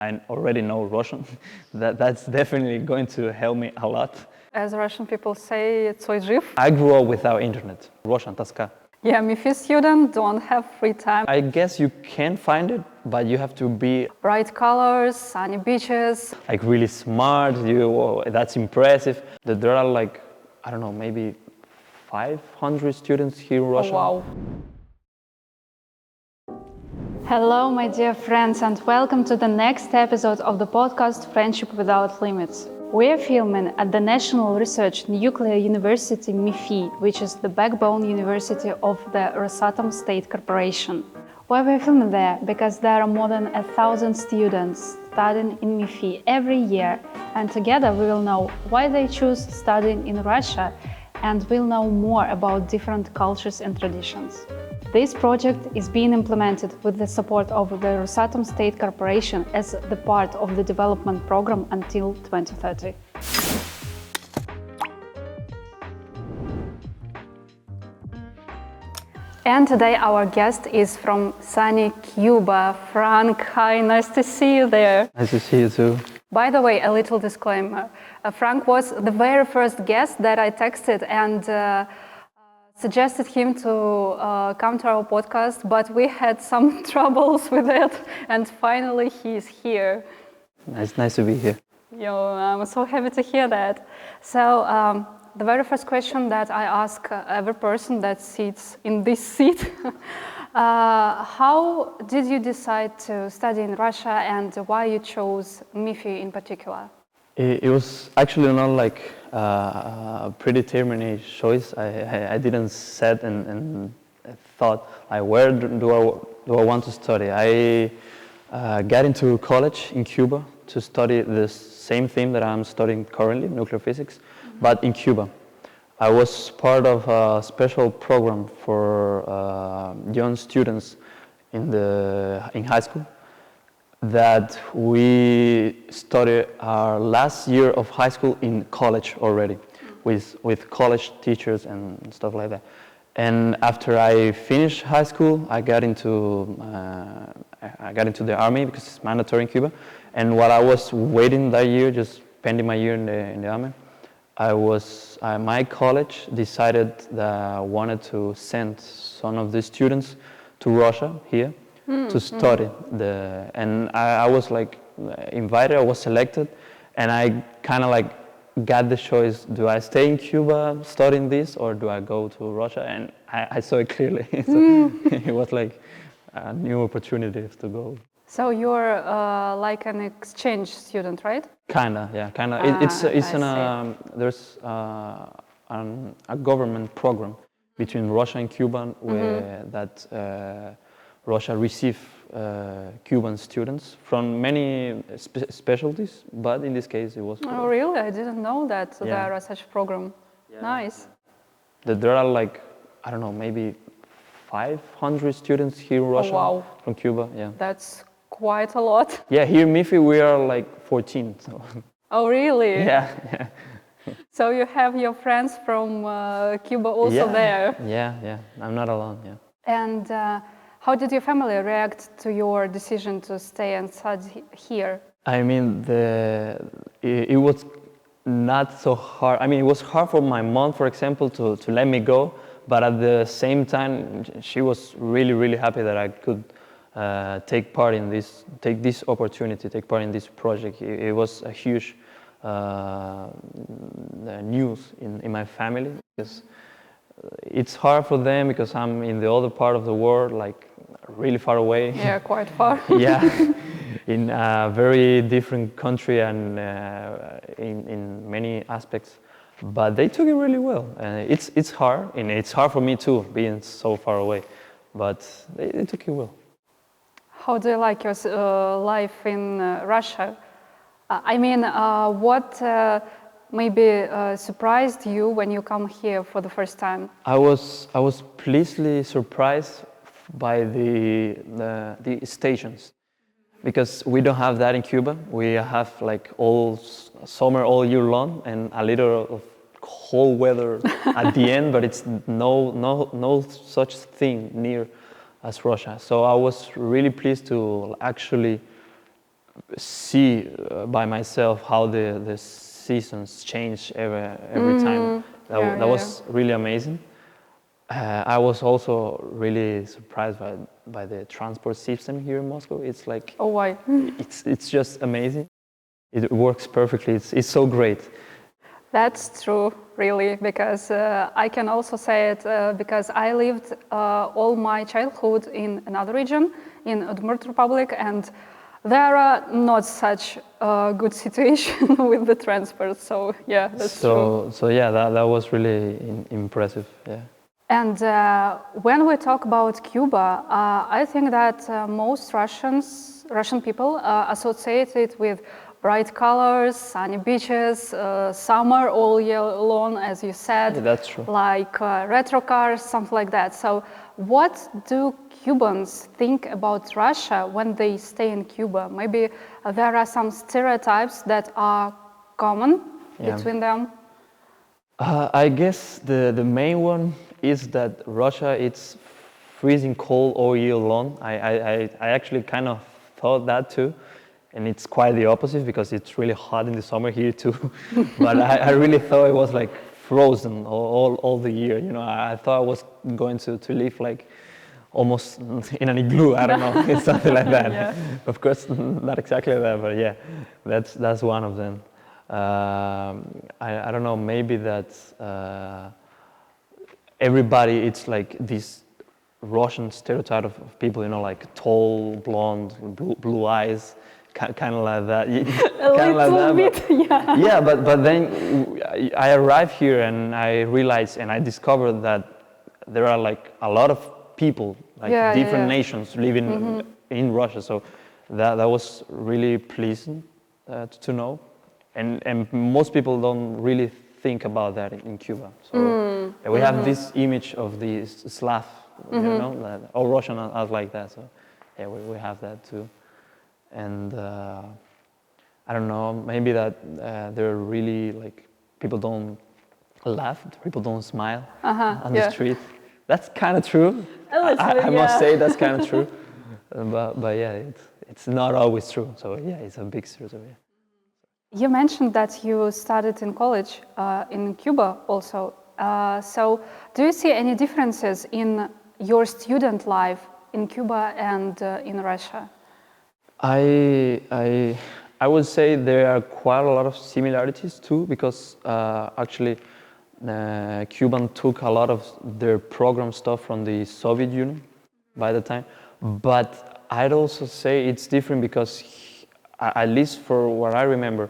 I already know Russian. That's definitely going to help me a lot. As Russian people say, "Цой жив." I grew up without internet. Russian, тоска. Yeah, MEPhI students don't have free time. I guess you can find it, but you have to be Bright colors, sunny beaches. like really smart. That's impressive. There are like, I don't know, maybe 500 students here in Russia. Oh, wow. Hello, my dear friends, and welcome to the next episode of the podcast Friendship Without Limits. We are filming at the National Research Nuclear University MEPhI, which is the backbone university of the Rosatom State Corporation. Why we're filming there? Because there are more than 1,000 students studying in MEPhI every year, and together we will know why they choose studying in Russia, and we'll know more about different cultures and traditions. This project is being implemented with the support of the Rosatom State Corporation as the part of the development program until 2030. And today our guest is from sunny Cuba. Frank, hi, nice to see you there. Nice to see you too. By the way, a little disclaimer. Frank was the very first guest that I texted and suggested him to come to our podcast, but we had some troubles with it, and finally he's here. Nice to be here. I'm so happy to hear that. So the very first question that I ask every person that sits in this seat, how did you decide to study in Russia and why you chose MEPhI in particular? It was actually not like a predetermined choice. I didn't set and thought like where do I want to study. I got into college in Cuba to study the same thing that I'm studying currently, nuclear physics, but in Cuba. I was part of a special program for young students in high school, that we studied our last year of high school in college already, with college teachers and stuff like that. And after I finished high school, I got into the army because it's mandatory in Cuba. And while I was waiting that year, just spending my year in the army, my college decided that I wanted to send some of the students to Russia here to study and I was like invited, I was selected, and I kind of like got the choice, do I stay in Cuba studying this or do I go to Russia? And I saw it clearly. So it was like a new opportunity to go. So you're like an exchange student, right? Kinda. There's a government program between Russia and Cuba that Russia receives Cuban students from many specialties, but in this case it was. Oh, really? I didn't know that there are such program. Yeah. Nice. There are like, I don't know, maybe 500 students here in Russia from Cuba. Yeah. That's quite a lot. Yeah, here in MEPhI we are like 14. So. Oh, really? Yeah. So you have your friends from Cuba also there? Yeah. I'm not alone. Yeah. And how did your family react to your decision to stay and study here? I mean, it was not so hard. I mean, it was hard for my mom, for example, to let me go. But at the same time, she was really, really happy that I could take part in this project. It was a huge news in my family, because it's hard for them because I'm in the other part of the world, like really far away. Yeah, quite far. Yeah, in a very different country and in many aspects. But they took it really well. It's hard, and it's hard for me too, being so far away. But they took it well. How do you like your life in Russia? I mean, what maybe surprised you when you come here for the first time? I was pleasantly surprised by the stations, because we don't have that in Cuba. We have like all summer all year long and a little of cold weather at the end, but it's no such thing near as Russia. So I was really pleased to actually see by myself how the seasons change every time. That was really amazing. I was also really surprised by the transport system here in Moscow. It's like, Oh, why? it's just amazing. It works perfectly. It's so great. That's true, really, because I can also say it because I lived all my childhood in another region, in Udmurt Republic, and there are not such good situation with the transport. So yeah, that's true. So yeah, that was really impressive. Yeah. And when we talk about Cuba, I think that most Russian people associate it with bright colors, sunny beaches, summer all year long, as you said. Yeah, that's true. Like retro cars, something like that. So what do Cubans think about Russia when they stay in Cuba? Maybe there are some stereotypes that are common between them. I guess the main one is that Russia it's freezing cold all year long. I actually kind of thought that too, and it's quite the opposite because it's really hot in the summer here too. But I really thought it was like frozen all the year. You know, I thought I was going to live like almost in an igloo. I don't know, it's something like that. Yeah. Of course, not exactly that, but yeah, that's one of them. I don't know, maybe that everybody, it's like this Russian stereotype of people, you know, like tall, blonde, blue eyes, kind of like that. A little bit, yeah. Yeah, but then I arrived here and I realized and I discovered that there are like a lot of people, like different nations living in Russia. So that was really pleasant to know. And most people don't really think about that in Cuba. So we have this image of the Slav, you know, all Russian are like that. So yeah, we have that too. And I don't know, maybe that they're really like, people don't laugh, people don't smile on the street. That's kind of true. I must say that's kind of true. But yeah, it's not always true. So yeah, it's a big stereotype. You mentioned that you studied in college in Cuba also. So do you see any differences in your student life in Cuba and in Russia? I would say there are quite a lot of similarities too, because actually Cuban took a lot of their program stuff from the Soviet Union by the time. But I'd also say it's different because, at least for what I remember,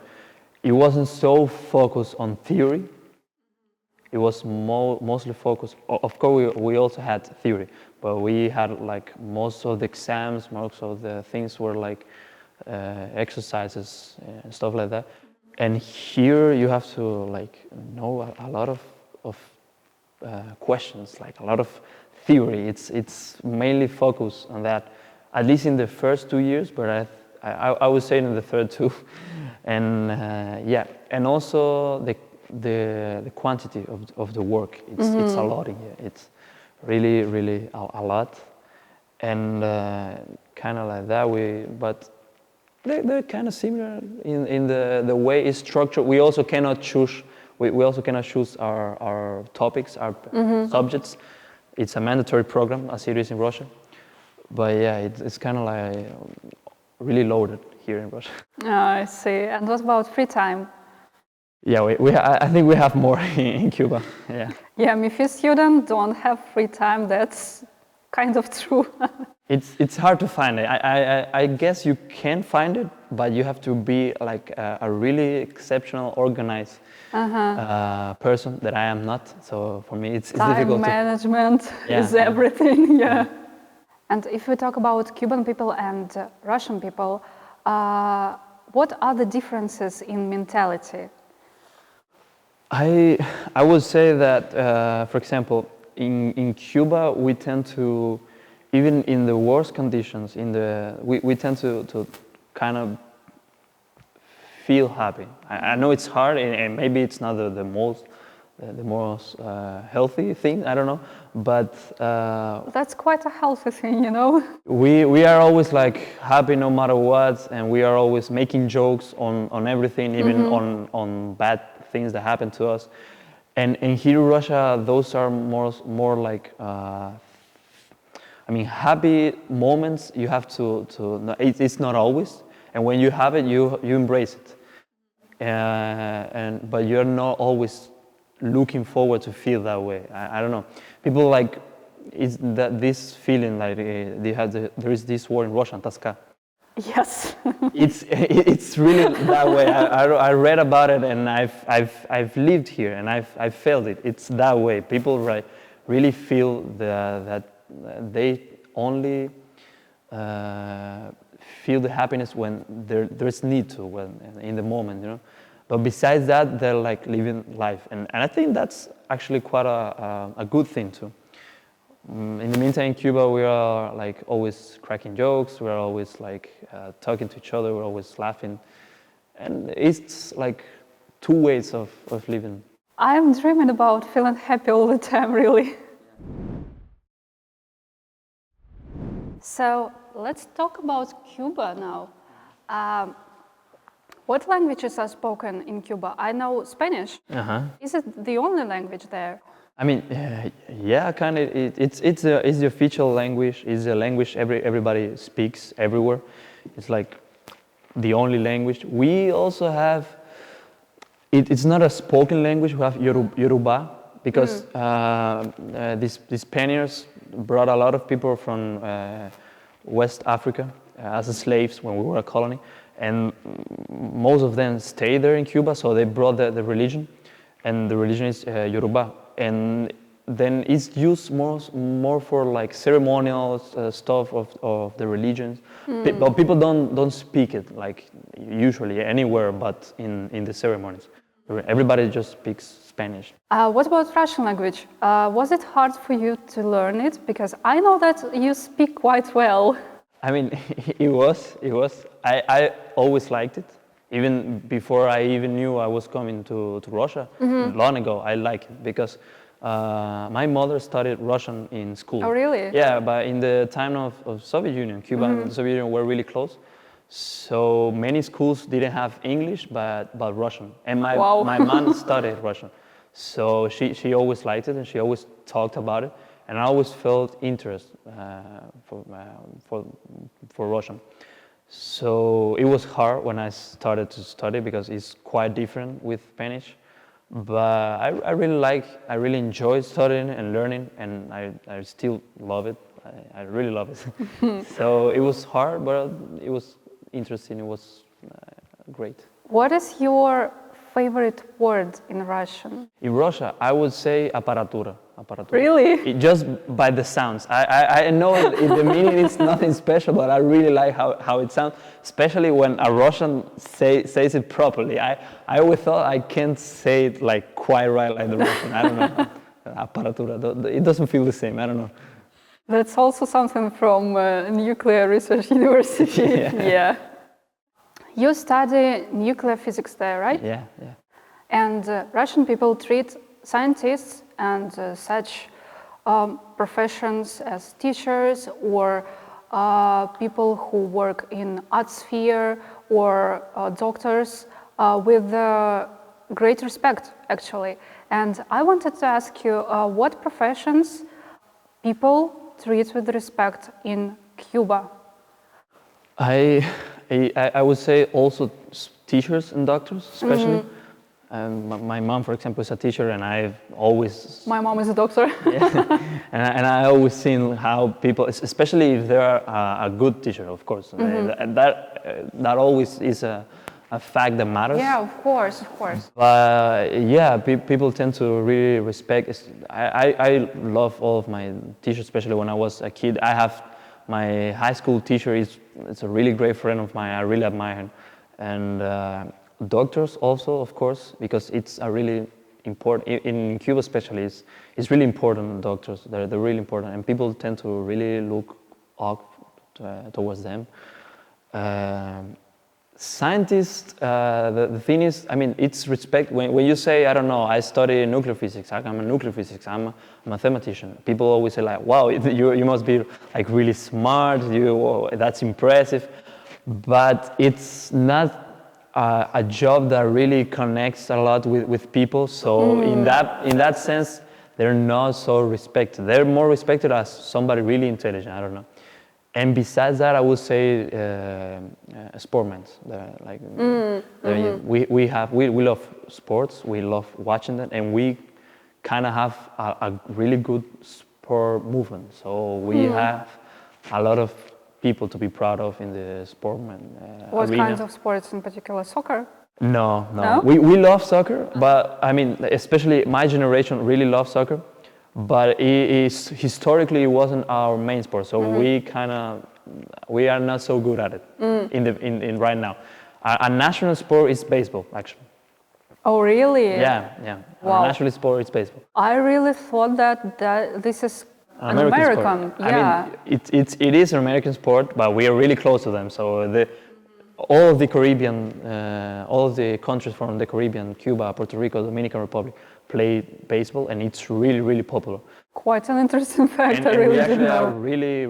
it wasn't so focused on theory. It was mostly focused, of course we also had theory, but we had like most of the exams, most of the things were like exercises and stuff like that. And here you have to like know a lot of questions, like a lot of theory. It's mainly focused on that, at least in the first 2 years, but I would say in the third too. And yeah, and also the quantity of the work. It's a lot in here. It's really a lot, and kind of like that. But they're kind of similar in the way it's structured. We also cannot choose. We also cannot choose our topics, our subjects. It's a mandatory program, as it is in Russia. But yeah, it's kind of like really loaded here in Russia. I see. And what about free time? Yeah, I think we have more in Cuba. Yeah. Yeah, MEPhI students don't have free time. That's kind of true. It's hard to find it. I guess you can find it, but you have to be like a really exceptional, organized person that I am not. So for me, it's difficult. Time management is everything. Yeah. And if we talk about Cuban people and Russian people, what are the differences in mentality? I would say that, for example, in Cuba, we tend to, even in the worst conditions, we tend to kind of feel happy. I know it's hard, and maybe it's not the the most healthy thing. I don't know, but That's quite a healthy thing, you know. we are always like happy no matter what, and we are always making jokes on everything, even on bad things that happen to us. And here in Russia, those are more like I mean, happy moments. You have to it's not always, and when you have it, you embrace it. But you're not always looking forward to feel that way. I don't know. People like it's that this feeling like there is this word in Russian, toska. Yes. It's really that way. I read about it and I've lived here and I've felt it. It's that way. People really feel that they only feel the happiness when there's need to, when in the moment, you know. But besides that, they're like living life, and I think that's actually quite a good thing too. In the meantime, in Cuba, we are like always cracking jokes. We're always like talking to each other. We're always laughing, and it's like two ways of living. I'm dreaming about feeling happy all the time, really. So let's talk about Cuba now. What languages are spoken in Cuba? I know Spanish. Is it the only language there? I mean, yeah, kind of. It's the official language. It's a language everybody speaks everywhere. It's like the only language. We also have. It's not a spoken language. We have Yoruba because the Spaniards brought a lot of people from West Africa as slaves when we were a colony, and most of them stayed there in Cuba. So they brought the religion, and the religion is Yoruba. And then it's used more for like ceremonial stuff of the religions. But people don't speak it like usually anywhere, but in the ceremonies. Everybody just speaks Spanish. What about Russian language? Was it hard for you to learn it? Because I know that you speak quite well. I mean, it was. I always liked it. Even before I even knew I was coming to Russia, long ago, I liked it because my mother studied Russian in school. Oh, really? Yeah, but in the time of Soviet Union, Cuba and the Soviet Union were really close. So many schools didn't have English, but Russian. And my mom studied Russian. So she always liked it and she always talked about it. And I always felt interest for Russian. So it was hard when I started to study because it's quite different with Spanish. But I really enjoy studying and learning, and I still love it. I really love it. So it was hard, but it was interesting. It was great. What is your favorite word in Russian? In Russia, I would say aparatura. Really? Just by the sounds. I know the meaning is nothing special, but I really like how it sounds, especially when a Russian says it properly. I always thought I can't say it like quite right like the Russian. I don't know. Aparatura. It doesn't feel the same. I don't know. That's also something from Nuclear Research University. Yeah. You study nuclear physics there, right? Yeah. And Russian people treat scientists and such professions as teachers or people who work in art sphere or doctors with great respect, actually. And I wanted to ask you, what professions people treat with respect in Cuba? I would say also teachers and doctors, especially. My mom, for example, is a teacher, and I've always... My mom is a doctor. Yeah. And I always seen how people, especially if they're a good teacher, of course, that always is a fact that matters. Yeah, of course. But yeah, people tend to really respect. I love all of my teachers, especially when I was a kid. I have my high school teacher. It's a really great friend of mine. I really admire him. And doctors also, of course, because it's a really important, in Cuba especially, it's really important, doctors, they're really important, and people tend to really look up towards them. Scientists, the thing is, I mean, it's respect. When you say, I don't know, I study nuclear physics, I'm a nuclear physicist, I'm a mathematician. People always say like, wow, you must be like really smart, that's impressive. But it's not a job that really connects a lot with people. So in that sense, they're not so respected. They're more respected as somebody really intelligent, I don't know. And besides that, I would say sportmen. We love sports. We love watching them, and we kind of have a really good sport movement. So we have a lot of people to be proud of in the sportman What arena. kinds of sports in particular? Soccer? No. No? We love soccer, but I mean, especially my generation really loves soccer. But historically, it wasn't our main sport, so we are not so good at it in right now. Our national sport is baseball, actually. Oh, really? Yeah. Wow. Our national sport is baseball. I really thought that this is an American American. sport. Yeah. I mean, it is an American sport, but we are really close to them. So all of the Caribbean, all of the countries from the Caribbean, Cuba, Puerto Rico, Dominican Republic, play baseball, and it's really, really popular. Quite an interesting fact. And I really we didn't actually know. are really,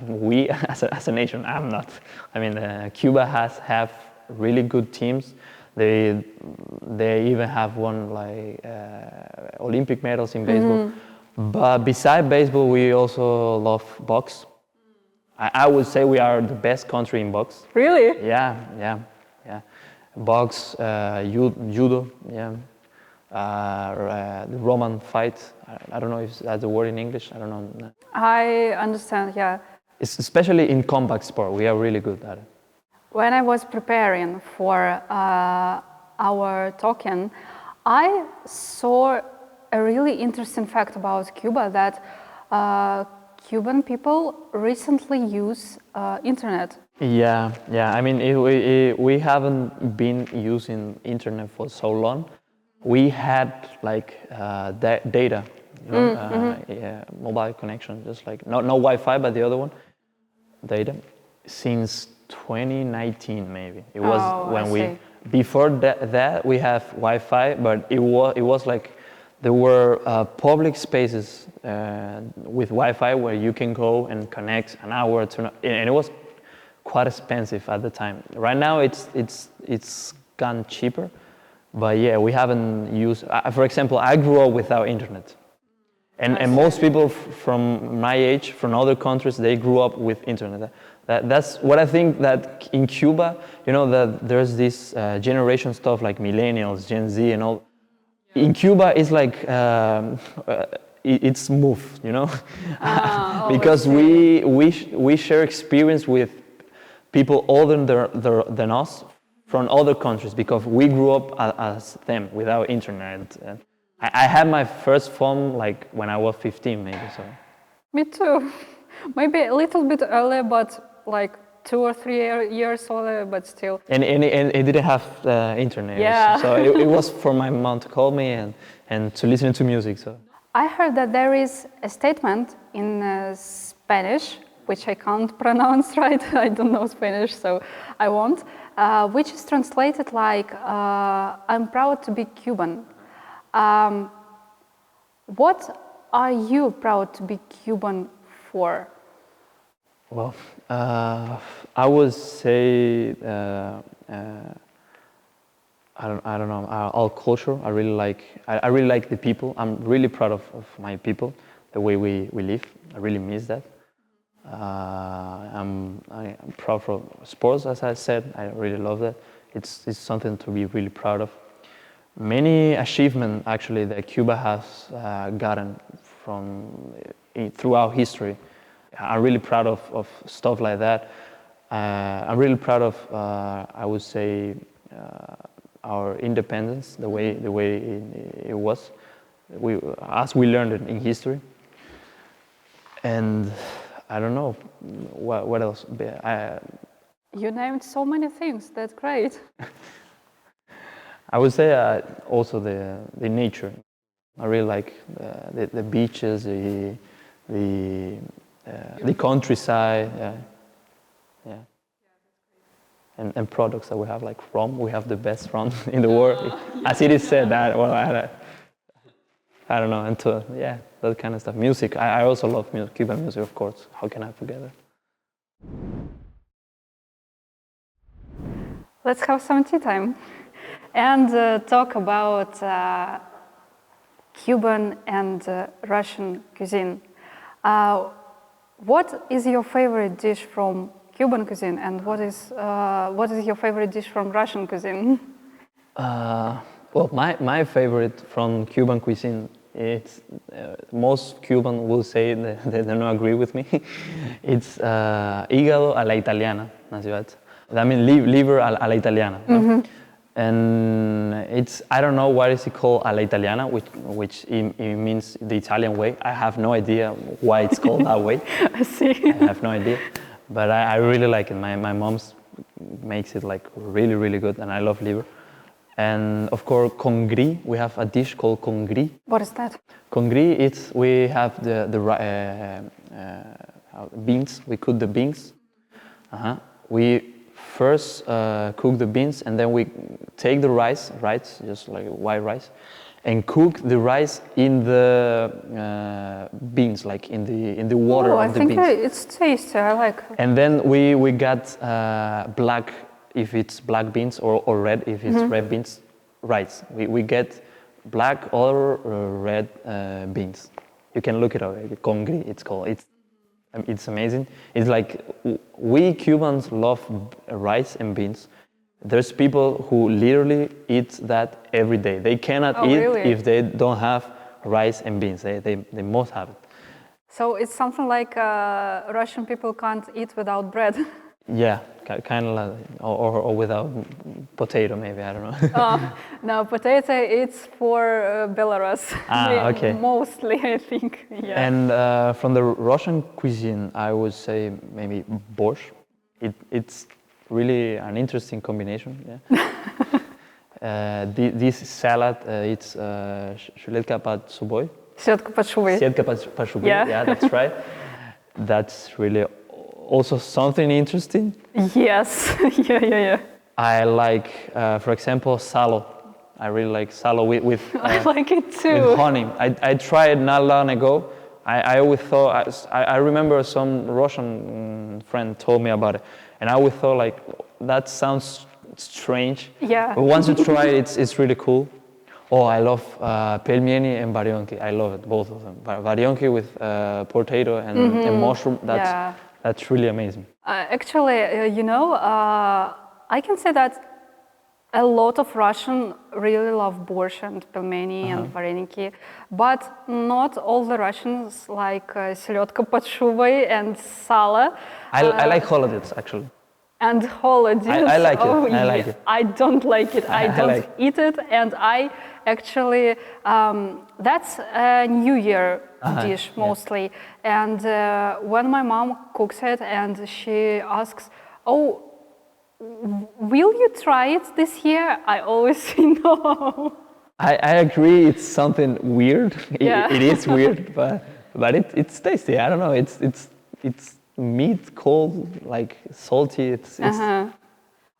we as a nation, I'm not. I mean, Cuba have really good teams. They even have won like Olympic medals in baseball. But beside baseball, we also love box. I would say we are the best country in box. Really? Yeah. Box, judo, yeah. The Roman fight. I don't know if that's a word in English. I don't know. I understand, yeah. It's especially in combat sport. We are really good at it. When I was preparing for our talking, I saw a really interesting fact about Cuba that Cuban people recently use internet. Yeah. I mean, we haven't been using internet for so long. We had like data, mobile connection, just like no Wi-Fi, but the other one, data, since 2019 maybe. It was when before that we have Wi-Fi, but it was like there were public spaces with Wi-Fi where you can go and connect an hour to, and it was quite expensive at the time. Right now it's gone cheaper, but yeah, we haven't used. For example, I grew up without internet, and most people from my age, from other countries, they grew up with internet. That's what I think that in Cuba, that there's this generation stuff like millennials, Gen Z, and all. In Cuba, it's like it's moved, because we share experience with people older than us from other countries, because we grew up as them without internet. I had my first phone like when I was 15, maybe. So. Me too. Maybe a little bit earlier, but like 2 or 3 years older, but still. And it didn't have internet. Yeah. So it was for my mom to call me and to listen to music. So. I heard that there is a statement in Spanish, which I can't pronounce right. I don't know Spanish, so I won't. Which is translated like, I'm proud to be Cuban. What are you proud to be Cuban for? Well, I would say I don't know, our culture. I really like the people. I'm really proud of my people, the way we live. I really miss that. I'm proud for sports, as I said. I really love that. It's something to be really proud of. Many achievements actually that Cuba has gotten throughout history. I'm really proud of stuff like that. I'm really proud of, I would say, our independence, the way it was, as we learned it in history. And I don't know what else. You named so many things. That's great. I would say also the nature. I really like the beaches, the countryside. Yeah. and products that we have, like rum. We have the best rum in the world, as it is said. That well, I don't know, and yeah, that kind of stuff. Music. I also love Cuban music, of course. How can I forget it? Let's have some tea time and talk about Cuban and Russian cuisine. What is your favorite dish from Cuban cuisine, and what is your favorite dish from Russian cuisine? Well, my favorite from Cuban cuisine, it's most Cuban will say they don't agree with me. It's hígado a la italiana, that means liver a la italiana. Mm-hmm. And it's, I don't know why is it called a la italiana, which it means the Italian way. I have no idea why it's called that way. I see. I have no idea, but I really like it. My mom's makes it like really, really good, and I love liver. And of course, congri. We have a dish called congri. What is that? Congri, we have the beans. We cook the beans. We first cook the beans, and then we take the rice, just like white rice, and cook the rice in the beans, like in the water of the beans. I think it's tasty. I like it. And then we got black, if it's black beans, or red, if it's red beans, rice. We get black or red beans. You can look it up. Congri, it's called. It's amazing. It's like we Cubans love rice and beans. There's people who literally eat that every day. They cannot eat really? if they don't have rice and beans. They must have it. So it's something like Russian people can't eat without bread. Yeah, kind of like, or without potato, maybe, I don't know. No, potato, it's for Belarus. Okay. Mostly, I think. Yeah. And from the Russian cuisine, I would say maybe borscht. It's really an interesting combination. Yeah. This salad, it's shuletka под шубой. Сетка под шубой. Сетка под шубой. Yeah, that's right. That's really also something interesting. Yes, yeah. I like, for example, salo. I really like salo with I like it too. With honey. I tried not long ago. I always thought, I remember some Russian friend told me about it, and I always thought like, that sounds strange. Yeah. But once you try it, it's really cool. Oh, I love pelmeni and varionki. I love it, both of them. Varionki with potato and mushroom. That's really amazing. Actually, I can say that a lot of Russian really love borscht and pelmeni and vareniki, but not all the Russians like селедка под шубой and sala. I like holidays, actually. And holidays. I like it. Oh, I like it. I don't like it. I don't eat it, and I actually that's a New Year dish mostly. Yeah. And when my mom cooks it, and she asks, "Oh, will you try it this year?" I always say no. I agree. It's something weird. It is weird, but it's tasty. I don't know. It's meat, cold, like salty. It's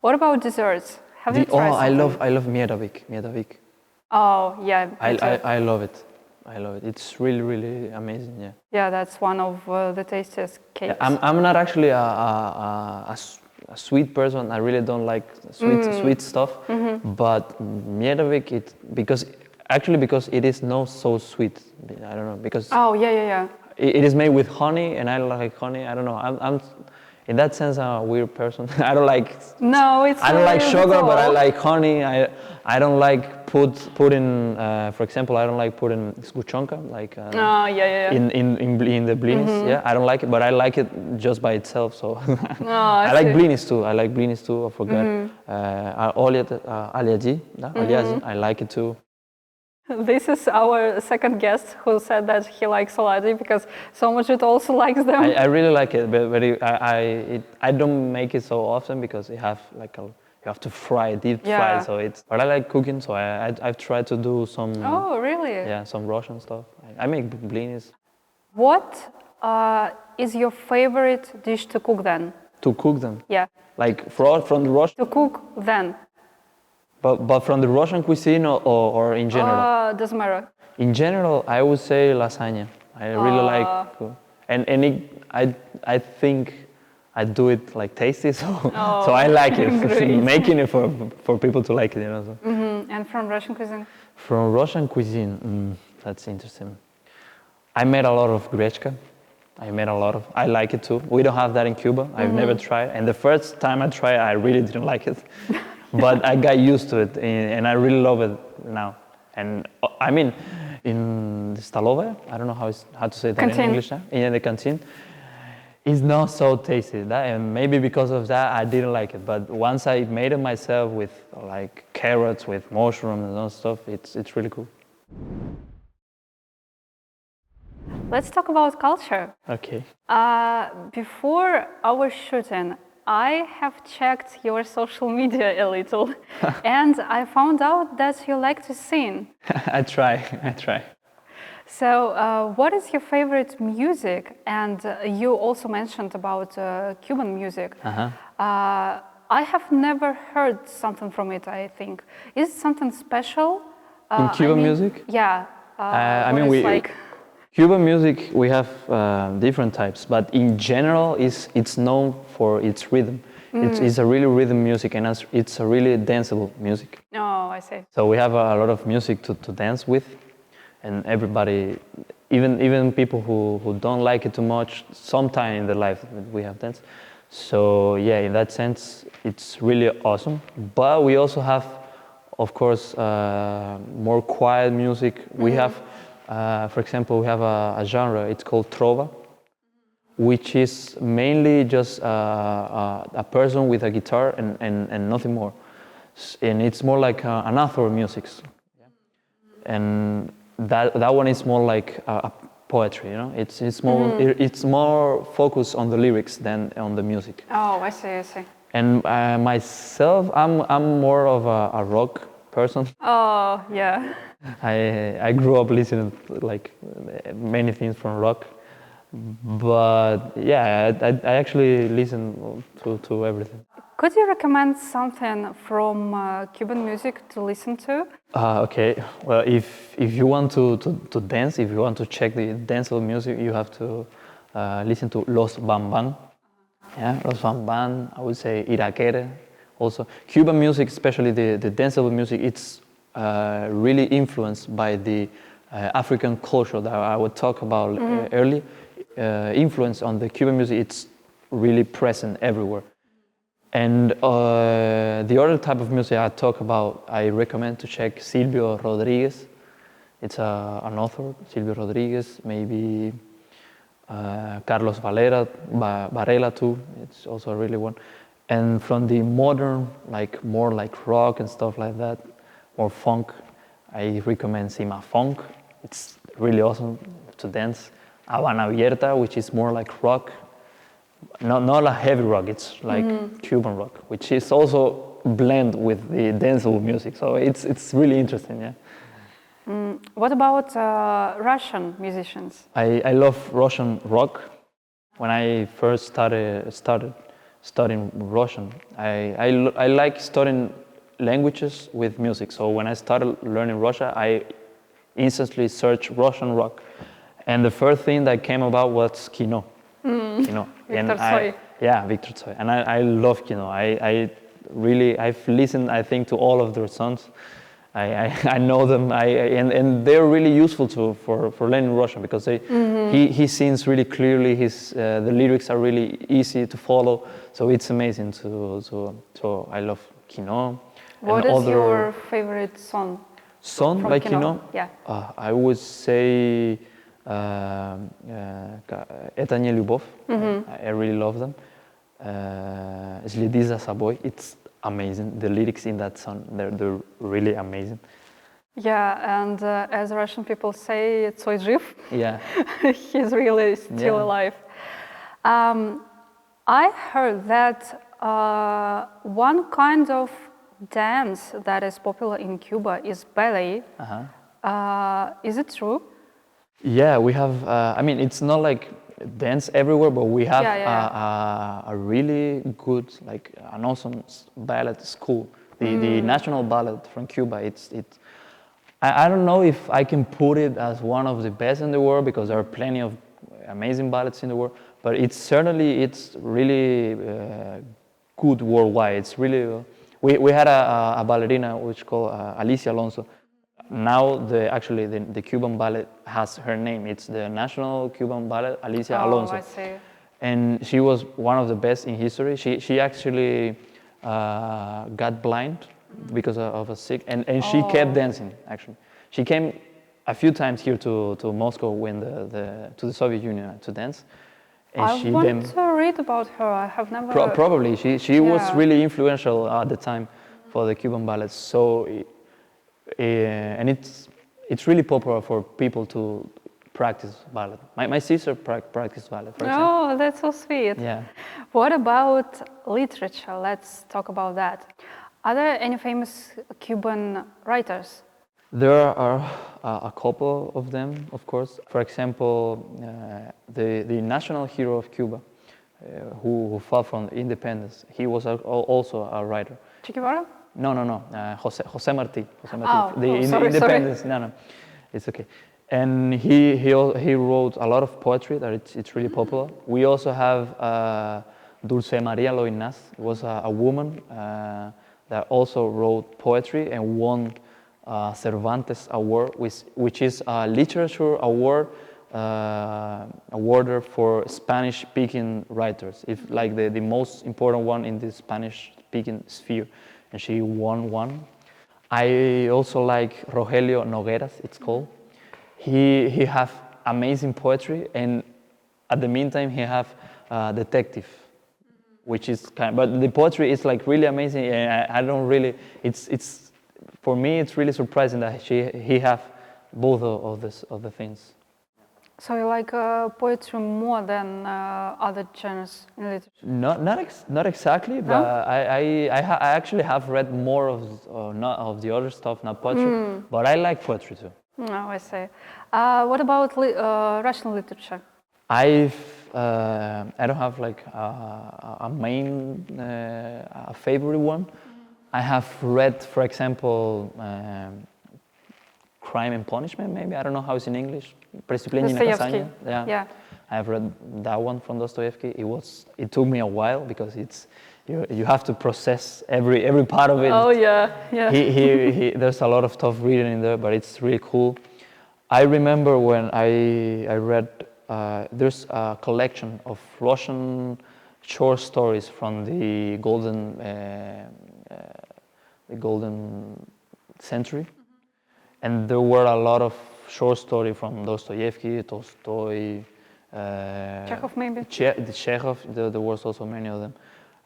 What about desserts? Have you tried? Oh, I love miedowik. Oh yeah. I love it. It's really, really amazing. Yeah. Yeah, that's one of the tastiest cakes. Yeah, I'm not actually a sweet person. I really don't like sweet stuff. But miedowik, because it is not so sweet. I don't know, because. Oh yeah. It is made with honey, and I like honey. I don't know. I'm in that sense, I'm a weird person. I don't like. No, it's. I don't like sugar, but I like honey. I don't like putting. For example, I don't like putting sguchonka, like. In the blinis, yeah. I don't like it, but I like it just by itself. So. I like blinis too. I forgot. Aliaji. I like it too. This is our second guest who said that he likes oladji because Somojit also likes them. I really like it, but I don't make it so often because you have to fry, deep fry. So but I like cooking, so I've tried to do some. Oh really? Yeah, some Russian stuff. I make blinis. What is your favorite dish to cook then? To cook them. Yeah. Like from the Russian, To cook then. but from the Russian cuisine or in general? Doesn't matter. In general, I would say lasagna. I really like, I think I do it like tasty, so so I like it. Making it for people to like it, you know. So. And from Russian cuisine? From Russian cuisine, that's interesting. I made a lot of grechka. I like it too. We don't have that in Cuba. I've never tried. And the first time I tried, I really didn't like it. But I got used to it, and I really love it now. And I mean, in the stolova, I don't know how to say that in English now. In the canteen, it's not so tasty. And maybe because of that, I didn't like it. But once I made it myself with like carrots, with mushrooms and all stuff, it's really cool. Let's talk about culture. Okay. Before our shooting, I have checked your social media a little, and I found out that you like to sing. I try. So, what is your favorite music? And you also mentioned about Cuban music. I have never heard something from it, I think. Is it something special? In Cuban music? Yeah. Cuban music, we have different types, but in general, it's known for its rhythm. It's a really rhythm music, and it's a really danceable music. Oh, I see. So we have a lot of music to dance with, and everybody, even people who don't like it too much, sometime in their life we have dance. So yeah, in that sense, it's really awesome. But we also have, of course, more quiet music. We have. For example, we have a genre, it's called trova, which is mainly just a person with a guitar and nothing more. And it's more like an author music. And that one is more like a poetry, you know? It's more focused on the lyrics than on the music. Oh, I see. And myself, I'm more of a rock person. Oh, yeah. I grew up listening like many things from rock, but yeah, I actually listen to everything. Could you recommend something from Cuban music to listen to? Okay, well, if you want to dance, if you want to check the danceable music, you have to listen to Los Bamban. Yeah, Los Bamban, I would say Iraquere. Also, Cuban music, especially the danceable music, it's really influenced by the African culture that I would talk about early. Influence on the Cuban music, it's really present everywhere. And the other type of music I talk about, I recommend to check Silvio Rodriguez. It's an author, Silvio Rodriguez, maybe Carlos Varela too, it's also a really one. And from the modern, like more like rock and stuff like that, or funk, I recommend Cima Funk. It's really awesome to dance. Habana Abierta, which is more like rock, not a heavy rock. It's like Cuban rock, which is also blend with the danceable music. So it's really interesting, yeah. What about Russian musicians? I love Russian rock. When I first started studying Russian, I like studying languages with music. So when I started learning Russian, I instantly searched Russian rock, and the first thing that came about was Kino. Kino. Victor Tsoi. Yeah, Victor Tsoi, and I love Kino. I've listened, I think, to all of their songs. I know them, and they're really useful for learning Russian because he sings really clearly. The lyrics are really easy to follow, so it's amazing. So I love Kino. What is your favorite song? Song by Kino? Yeah. I would say Это не любовь. I really love them. Следи за собой. It's amazing. The lyrics in that song, they're really amazing. Yeah, and as Russian people say, Tsoi жив. Yeah. He's really still alive. I heard that one kind of dance that is popular in Cuba is ballet. Is it true? Yeah, we have, I mean, it's not like dance everywhere, but we have Yeah. a really good, like an awesome ballet school. The national ballet from Cuba. I don't know if I can put it as one of the best in the world because there are plenty of amazing ballets in the world, but it's really good worldwide. It's really we had a ballerina which called Alicia Alonso. Now the Cuban ballet has her name. It's the National Cuban Ballet Alicia Alonso. I see. And she was one of the best in history. She actually got blind because of a sick, and she kept dancing. Actually, she came a few times here to Moscow when to the Soviet Union to dance. And I want to read about her. I have never. Probably she was really influential at the time for the Cuban ballet. So, and it's really popular for people to practice ballet. My sister practiced ballet, for example. Oh, that's so sweet. Yeah. What about literature? Let's talk about that. Are there any famous Cuban writers? There are a couple of them, of course. For example, the national hero of Cuba, who fought from independence, he was also a writer. Che Guevara? No. Jose Marti. Sorry. Independence. No, it's okay. And he wrote a lot of poetry that it's really popular. We also have Dulce Maria Loinaz. It was a woman that also wrote poetry and won Cervantes Award, which is a literature award awarded for Spanish-speaking writers. If like the most important one in the Spanish-speaking sphere, and she won one. I also like Rogelio Nogueras. It's called. He have amazing poetry, and at the meantime he have detective, which is but the poetry is like really amazing, and I don't really. It's for me it's really surprising that he have both of the things. So you like poetry more than other genres in literature? Not exactly, but I actually have read more not of the other stuff, not poetry, but I like poetry too. Oh, I see. What about Russian literature? I don't have like a main a favorite one. I have read, for example, Crime and Punishment. Maybe I don't know how it's in English. Преступление и наказание. Yeah. I have read that one from Dostoevsky. It took me a while because you have to process every part of it. Oh yeah. There's a lot of stuff written in there, but it's really cool. I remember when I read there's a collection of Russian short stories from the golden century, and there were a lot of short stories from Dostoevsky, Tolstoy, Chekhov maybe. Chekhov. There was also many of them.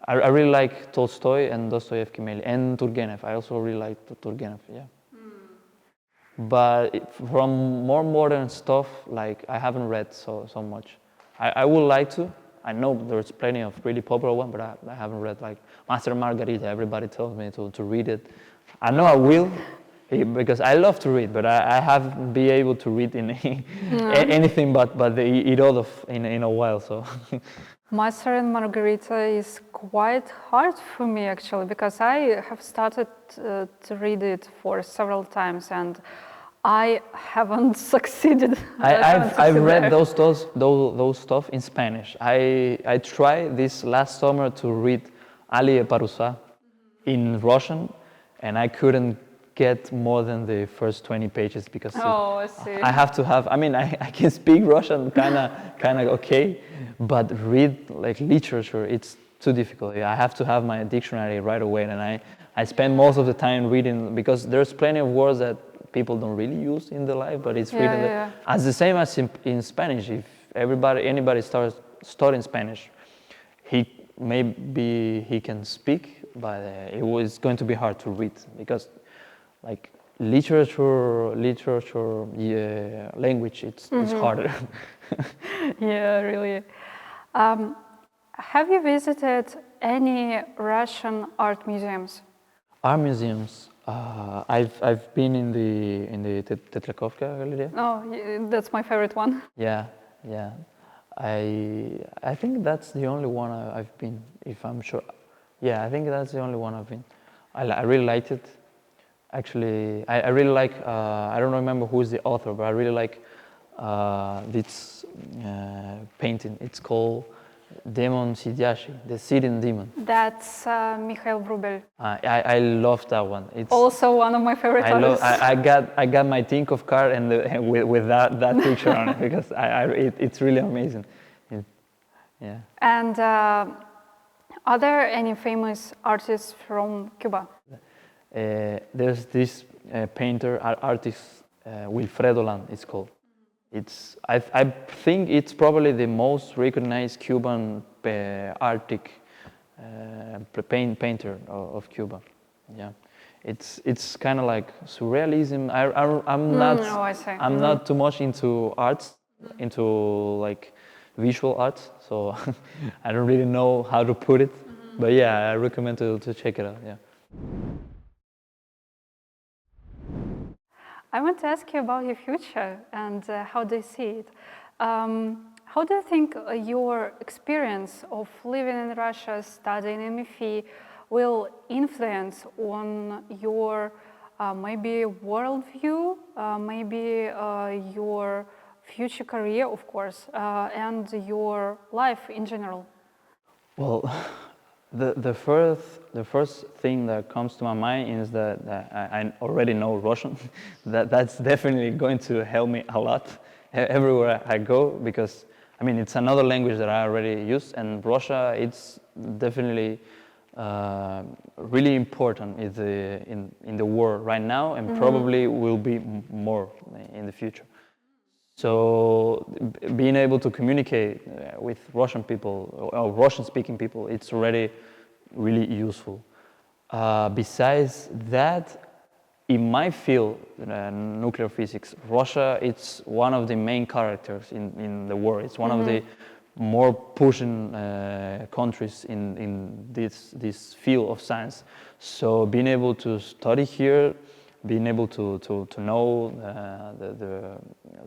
I really like Tolstoy and Dostoevsky mainly, and Turgenev. I also really like Turgenev. Yeah. But from more modern stuff, like I haven't read so much. I would like to. I know there's plenty of really popular ones, but I haven't read like Master and Margarita. Everybody tells me to read it. I know I will, because I love to read, but I haven't been able to read in anything but the Irodov in a while. So. Master and Margarita is quite hard for me actually, because I have started to read it for several times and I haven't succeeded. I've read those stuff in Spanish. I tried this last summer to read Ali Parusa in Russian, and I couldn't get more than the first 20 pages because I see. I have to have. I mean, I can speak Russian kind of okay, but read like literature, it's too difficult. I have to have my dictionary right away, and I spend most of the time reading because there's plenty of words that people don't really use in their life, but it's written there. As the same as in Spanish. If anybody starts studying Spanish, he can speak, but it's going to be hard to read because like literature language, it's harder. Yeah, really. Have you visited any Russian art museums? Art museums. I've been in the Tetrakovka Galleria. Oh, that's my favorite one. Yeah. I think that's the only one I've been, if I'm sure. Yeah, I think that's the only one I've been. I really liked it. Actually, I really like, I don't remember who is the author, but I really like this painting. It's called Demon Sidiashi, the Syrian demon. That's Mikhail Vrubel. I love that one. It's Also one of my favorite artists. I got my Tinkoff card and with that picture on it because it's really amazing. Yeah. And are there any famous artists from Cuba? There's this painter, artist, Wilfredo Land, it's called. I think it's probably the most recognized Cuban painter of Cuba. Yeah, it's kind of like surrealism. I'm not too much into arts, into like visual arts, so I don't really know how to put it. But yeah, I recommend to check it out. Yeah. I want to ask you about your future and how do you see it? How do you think your experience of living in Russia, studying in MEPhI, will influence on your maybe worldview, maybe your future career, of course, and your life in general? Well, the first thing that comes to my mind is that I already know Russian. That's definitely going to help me a lot everywhere I go, because I mean it's another language that I already use, and Russia it's definitely really important in the world right now, and probably will be more in the future. So being able to communicate with Russian people or Russian-speaking people, it's already really useful. Besides that, in my field, nuclear physics, Russia it's one of the main characters in the world. It's one of the more pushing countries in this field of science. So being able to study here, being able to know the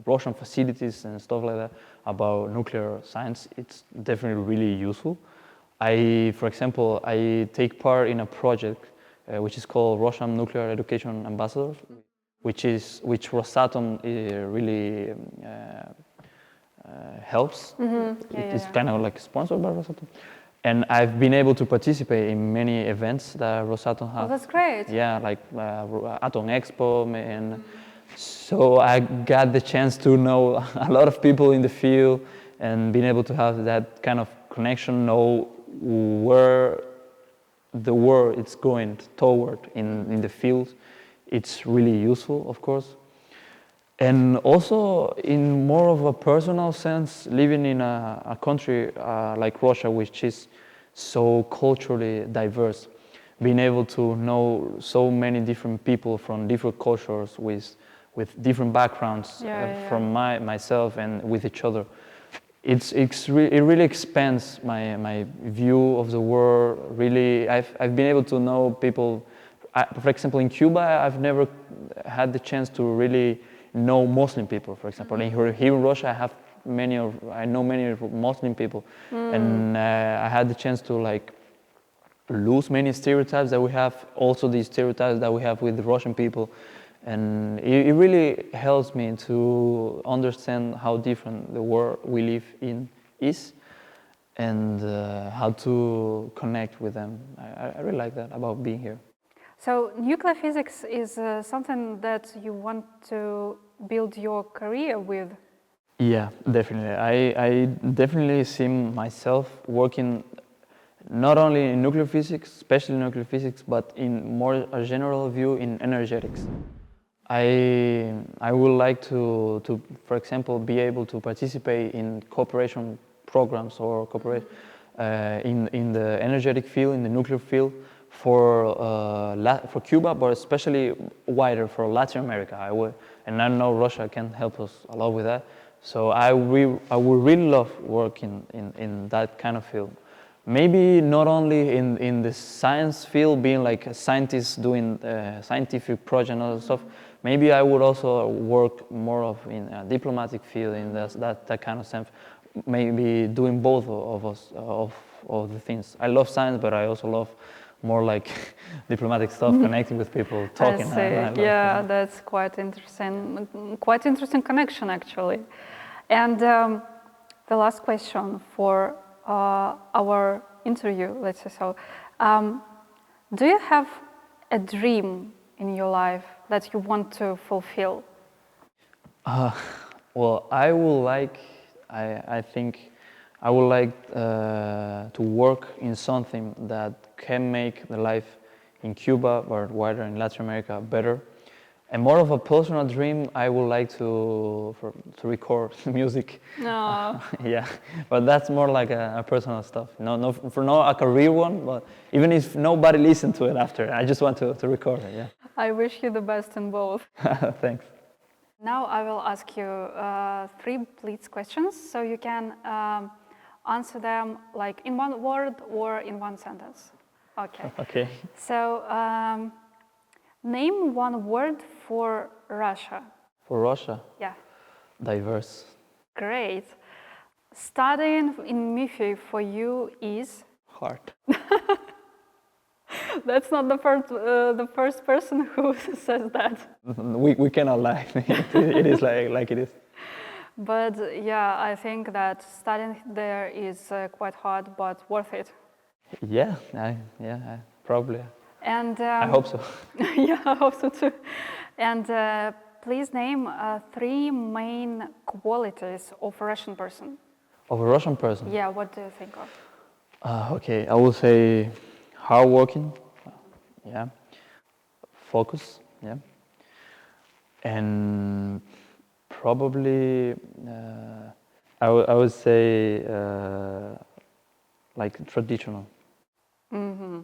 Russian facilities and stuff like that about nuclear science, it's definitely really useful. For example, I take part in a project which is called Russian Nuclear Education Ambassadors, which Rosatom really helps. It's kind of like sponsored by Rosatom. And I've been able to participate in many events that Rosatom has. Oh, that's great. Yeah, like Atom Expo, and so I got the chance to know a lot of people in the field and being able to have that kind of connection, know where the world is going toward in the field. It's really useful, of course. And also, in more of a personal sense, living in a country like Russia, which is so culturally diverse, being able to know so many different people from different cultures with different backgrounds from myself and with each other, it really expands my view of the world. Really, I've been able to know people. For example, in Cuba, I've never had the chance to really know Muslim people, for example. Here in Russia, I know many Muslim people, and I had the chance to like lose many stereotypes that we have. Also, these stereotypes that we have with the Russian people, and it really helps me to understand how different the world we live in is, and how to connect with them. I really like that about being here. So nuclear physics is something that you want to build your career with? Yeah, definitely. I definitely see myself working not only in nuclear physics, especially nuclear physics, but in more a general view in energetics. I would like to, for example, be able to participate in cooperation programs or cooperate in the energetic field, in the nuclear field, for Cuba, but especially wider for Latin America. And I know Russia can help us a lot with that. So I would really love working in that kind of field. Maybe not only in the science field, being like a scientist doing scientific project and other stuff. Maybe I would also work more of in a diplomatic field in that kind of sense. maybe doing both of us of the things. I love science, but I also love more like diplomatic stuff, connecting with people, talking. I see. Yeah, that's quite interesting. Quite interesting connection, actually. And the last question for our interview, let's say so. Do you have a dream in your life that you want to fulfill? Well, I think I would like to work in something that can make the life in Cuba or wider in Latin America better. And more of a personal dream, I would like to record music. No. Yeah, but that's more like a personal stuff. No, for not a career one, but even if nobody listens to it after, I just want to record it. Yeah. I wish you the best in both. Thanks. Now I will ask you 3 blitz questions, so you can answer them like in one word or in one sentence. Okay. Okay. So name one word for Russia. For Russia? Yeah. Diverse. Great. Studying in MEPhI for you is? Hard. That's not the first person who says that. We cannot lie. It is like it is. But yeah, I think that studying there is quite hard, but worth it. Yeah, probably. And I hope so. Yeah, I hope so too. And please name 3 main qualities of a Russian person. Of a Russian person? Yeah, what do you think of? Okay, I will say hardworking, yeah, focus, yeah, and probably I would say like traditional. Mm-hmm.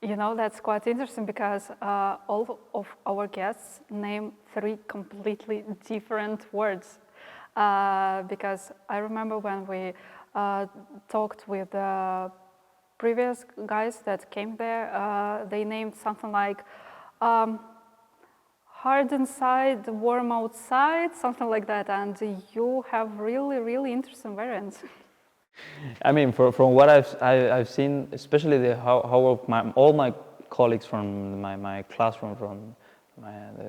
You know, that's quite interesting because all of our guests name 3 completely different words. Because I remember when we talked with the previous guys that came there, they named something like hard inside, warm outside, something like that. And you have really, really interesting variants. I mean, from what I've seen, especially how all my colleagues from my classroom, from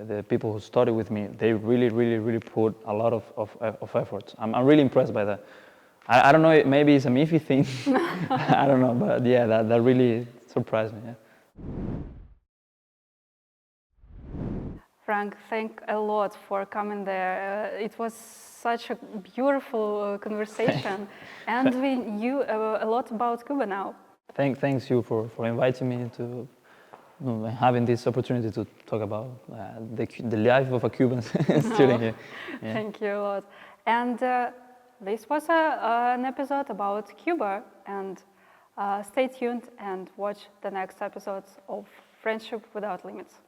the people who study with me, they really put a lot of effort. I'm really impressed by that. I don't know, maybe it's a MEPhI thing. I don't know, but yeah, that really surprised me. Yeah. Frank, thank a lot for coming there. It was such a beautiful conversation, and we knew a lot about Cuba now. Thanks you for inviting me to having this opportunity to talk about the life of a Cuban student here. Yeah. Thank you a lot. And this was an episode about Cuba, and stay tuned and watch the next episodes of Friendship Without Limits.